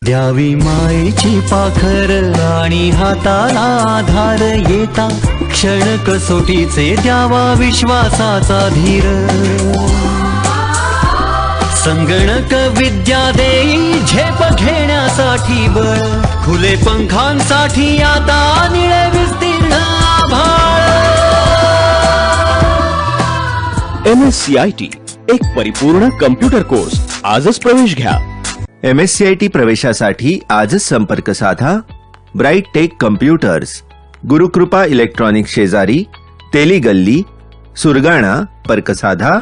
द्यावी मायेची पाखर आणि हाताला आधार येता क्षण कसोटीचे द्यावा विश्वासाचा धीर संगणक विद्या देई झेप घेण्यासाठी बळ खुले पंखांसाठी आता निळे विस्तीर्ण आभाळ MSCIT एक परिपूर्ण कम्प्युटर कोर्स आजच प्रवेश घ्या। MSCIT प्रवेशासाठी आजच संपर्क साधा। Bright tech computers, Gurukrupa electronic शेजारी, तेली गल्ली, सुरगाणा। पर्क साधा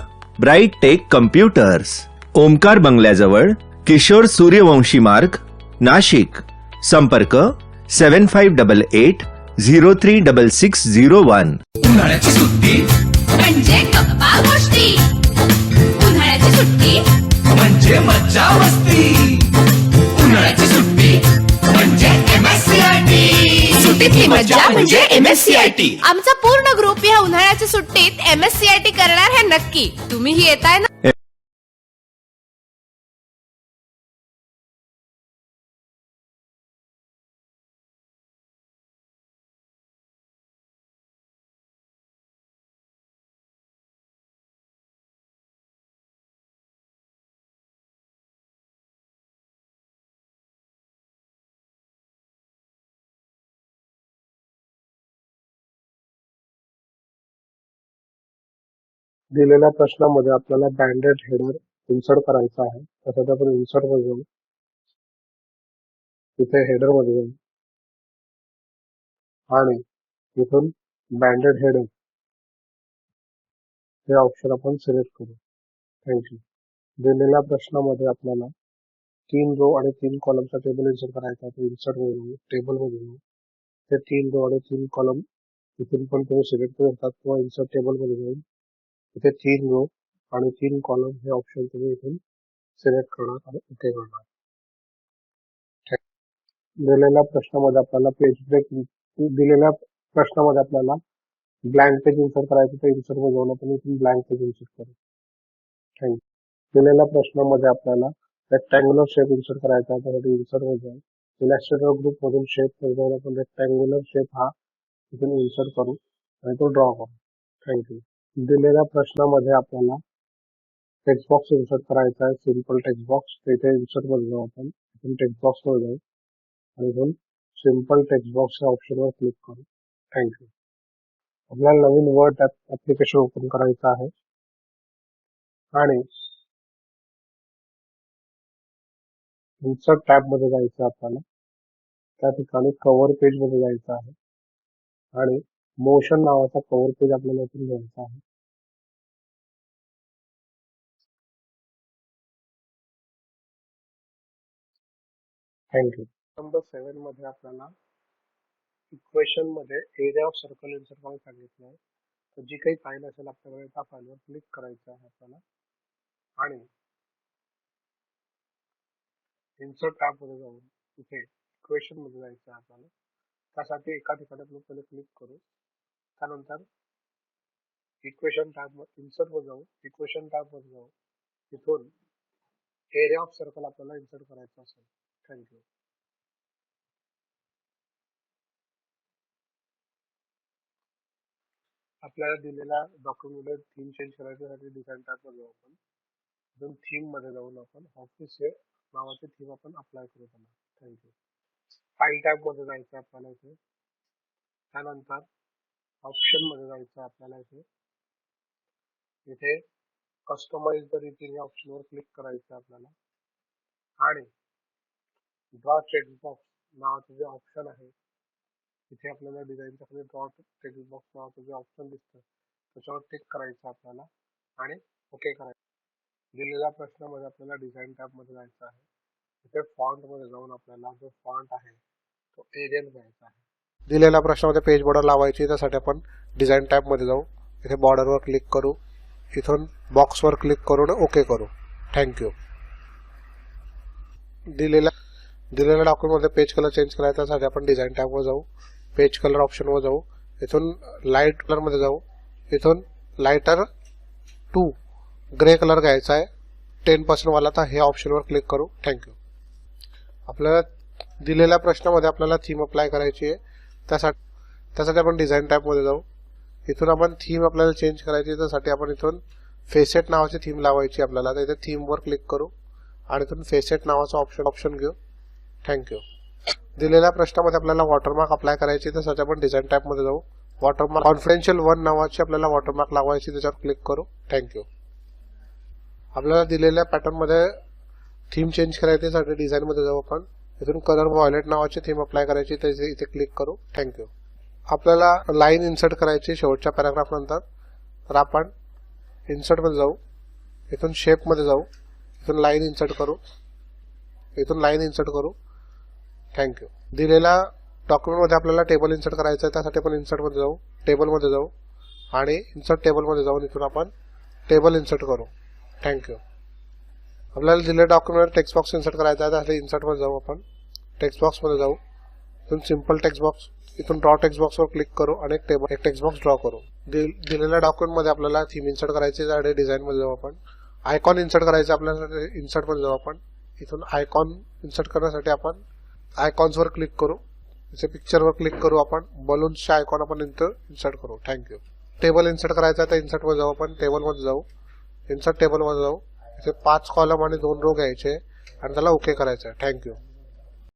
ब्राइट टेक कम्प्युटर्स, ओमकार बंगल्याजवळ, किशोर सूर्यवंशी मार्ग, नाशिक। संपर्क 7588 036601। उन्हाळ्याची सुट्टी म्हणजे गप्पा गोष्टी, उन्हाळ्याची सुट्टी म्हणजे मज्जा मस्ती, उन्हाळ्याची सुट्टी म्हणजे MSCIT, सुट्टीतली मज्जा म्हणजे MSCIT। आमचा पूर्ण ग्रुप या उन्हाळ्याच्या सुट्टीत MSCIT करणार हे नक्की। तुम्हीही येताय ना? दिलेल्या प्रश्नामध्ये आपल्याला बँडेड हेडर इन्सर्ट करायचा आहे। त्यासाठी आपण इन्सर्ट मध्ये जाऊ, तिथे हेडर मध्ये जाऊ आणि इथून बँडेड हेडर हे ऑप्शन आपण सिलेक्ट करू। थँक्यू। दिलेल्या प्रश्नामध्ये आपल्याला 3 रो आणि 3 कॉलमचा टेबल इन्सर्ट करायचा आहे। इन्सर्ट मध्ये जाऊ, टेबल मध्ये जाऊ, ते 3 रो आणि 3 कॉलम इथून पण तुम्ही सिलेक्ट करू शकता किंवा इन्सर्ट टेबल मध्ये जाऊन इथे 3 रो आणि 3 कॉलम हे ऑप्शन तुम्ही इथून सिलेक्ट करणार आणि ओके करणार। दिलेल्या प्रश्नामध्ये आपल्याला पेज ब्रेक, दिलेल्या प्रश्नामध्ये आपल्याला ब्लँक पेज इन्सर्ट करायचं, तर इन्सर्ट मध्ये जाऊन आपण इथून ब्लँक पेज इन्सर्ट करू। थँक्यू। दिलेल्या प्रश्नामध्ये आपल्याला रेक्टँग्युलर शेप इन्सर्ट करायचा आहे, त्यासाठी इन्सर्ट मध्ये जाऊ, इलॅस्ट्रेटर ग्रुप मधून शेप मध्ये जाऊन आपण रेक्टँग्युलर शेप हा इथून इन्सर्ट करू आणि तो ड्रॉ करू। थँक्यू। दिलेल्या प्रश्नामध्ये आपल्याला टेक्स्ट बॉक्स इन्सर्ट करायचा आहे, सिंपल टेक्स्ट बॉक्स। तिथे इन्सर्ट मध्ये जाऊ, आपण इथून टेक्स्ट बॉक्स मध्ये जाऊ आणि इथून सिंपल टेक्स्ट बॉक्स या ऑप्शनवर क्लिक करू। थँक्यू। आपल्याला नवीन वर्ड ऍप्लिकेशन ओपन करायचं आहे आणि इन्सर्ट टॅब मध्ये जायचं आपल्याला, त्या ठिकाणी कव्हर पेज मध्ये जायचं आहे आणि मोशन नावाचा कव्हर पेज आपल्याला इथून घ्यायचा आहे। थँक्यू। नंबर 7 मध्ये आपल्याला इक्वेशन मध्ये एरिया ऑफ सर्कल इन्सर्ट करायला सांगितलं आहे। तर जी काही फाईल असेल आपल्याकडे त्या फाईलवर क्लिक करायचं आहे आपल्याला आणि इन्सर्ट टॅब मध्ये जाऊन तिथे इक्वेशन मध्ये जायचं आहे आपल्याला। त्यासाठी एका ठिकाणी आपण पहिले क्लिक करू, त्यानंतर इक्वेशन टॅब इन्सर्ट मध्ये जाऊ, इक्वेशन टॅब मध्ये जाऊ, तिथून एरिया ऑफ सर्कल आपल्याला इन्सर्ट करायचं असेल। थँक्यू। आपल्याला दिलेल्या डॉक्युमेंटमध्ये थीम चेंज करायच्यासाठी डिझाईन टॅब मध्ये जाऊ, आपण तिथून थीम मध्ये जाऊन आपण ऑफिस नावाची थीम आपण अप्लाय करू त्यांना। थँक्यू। फाईल टॅब मध्ये जायचं आपल्याला इथे, त्यानंतर ऑप्शन मध्ये जायचं आपल्याला इथे कस्टमाइज द रेटिंग या ऑप्शनवर क्लिक करायचं आपल्याला आणि ड्रॉ टेक्स्ट बॉक्स नावाचं जे ऑप्शन आहे इथे आपल्याला डिझाईनच्या खाली ड्रॉ टेक्स्ट बॉक्स नावाचं जे ऑप्शन दिसतं त्याच्यावर क्लिक करायचं आपल्याला आणि ओके करायचं। दिलेल्या प्रश्नामध्ये आपल्याला डिझाईन टॅब मध्ये जायचं आहे, इथे फॉन्ट मध्ये जाऊन आपल्याला जो फॉन्ट आहे तो एरियल घ्यायचा आहे। दिलेल्या प्रश्नामध्ये पेज बॉर्डर लावायची, त्यासाठी आपण डिझाईन टॅब मध्ये जाऊ, इथे बॉर्डरवर क्लिक करू, इथून बॉक्सवर क्लिक करून ओके करू। थँक्यू। दिलेल्या डॉक्युमेंटमध्ये पेज कलर चेंज करायचा, त्यासाठी आपण डिझाईन टॅबवर जाऊ, पेज कलर ऑप्शनवर जाऊ, इथून लाईट कलर मध्ये जाऊ, इथून लाइटर 2 ग्रे कलर घ्यायचा आहे 10% वाला, तर हे ऑप्शनवर क्लिक करू। थँक्यू। आपल्याला दिलेल्या प्रश्नामध्ये आपल्याला थीम अप्लाय करायची आहे. त्यासाठी आपण डिझाईन टॅबमध्ये जाऊ. इथून आपण थीम आपल्याला चेंज करायची. त्यासाठी आपण इथून फेसेट नावाची थीम लावायची आपल्याला. तर इथे थीमवर क्लिक करू आणि इथून फेसेट नावाचा ऑप्शन घेऊ. थँक्यू. दिलेल्या प्रश्नामध्ये आपल्याला वॉटरमार्क अप्लाय करायची. त्यासाठी आपण डिझाईन टॅबमध्ये जाऊ. वॉटरमार्क कॉन्फिडेन्शियल 1 नावाची आपल्याला वॉटरमार्क लावायची. त्याच्यावर क्लिक करू. थँक्यू. आपल्याला दिलेल्या पॅटर्नमध्ये थीम चेंज करायची. त्यासाठी डिझाईनमध्ये जाऊ आपण. इथून कलर व्हायोलेट नावाची थीम अप्लाय करायची. त्याचे इथे क्लिक करू. थँक्यू. आपल्याला लाईन इन्सर्ट करायची शेवटच्या पॅराग्राफ नंतर. तर आपण इन्सर्टमध्ये जाऊ. इथून शेपमध्ये जाऊ. इथून लाईन इन्सर्ट करू. थँक्यू. दिलेल्या डॉक्युमेंटमध्ये आपल्याला टेबल इन्सर्ट करायचं आहे. त्यासाठी आपण इन्सर्टमध्ये जाऊ. टेबलमध्ये जाऊ आणि इन्सर्ट टेबलमध्ये जाऊन इथून आपण टेबल इन्सर्ट करू. थँक्यू. आपल्याला दिलेल्या डॉक्युमेंट टेक्स्ट बॉक्स इन्सर्ट करायचा आहे. त्यासाठी इन्सर्टमध्ये जाऊ. आपण टेक्स्ट बॉक्समध्ये जाऊ. इथून सिम्पल टेक्स्ट बॉक्स. इथून ड्रॉ टेक्स्ट बॉक्सवर क्लिक करू आणि एक टेक्स्ट बॉक्स ड्रॉ करू. दिलेल्या डॉक्युमेंटमध्ये आपल्याला थीम इन्सर्ट करायची. त्यासाठी डिझाईनमध्ये जाऊ आपण. आयकॉन इन्सर्ट करायचं आपल्याला. इन्सर्टमध्ये जाऊ आपण. इथून आयकॉन इन्सर्ट करण्यासाठी आपण आयकॉन्सवर क्लिक करू. इथे पिक्चरवर क्लिक करू आपण. बलून्सचे आयकॉन आपण इन्सर्ट करू. थँक्यू. टेबल इन्सर्ट करायचा आहे. तर इन्सर्टमध्ये जाऊ आपण. टेबलमध्ये जाऊ. इन्सर्ट टेबलमध्ये जाऊ. इथे 5 कॉलम आणि 2 रो घ्यायचे आणि त्याला ओके करायचं आहे. थँक्यू.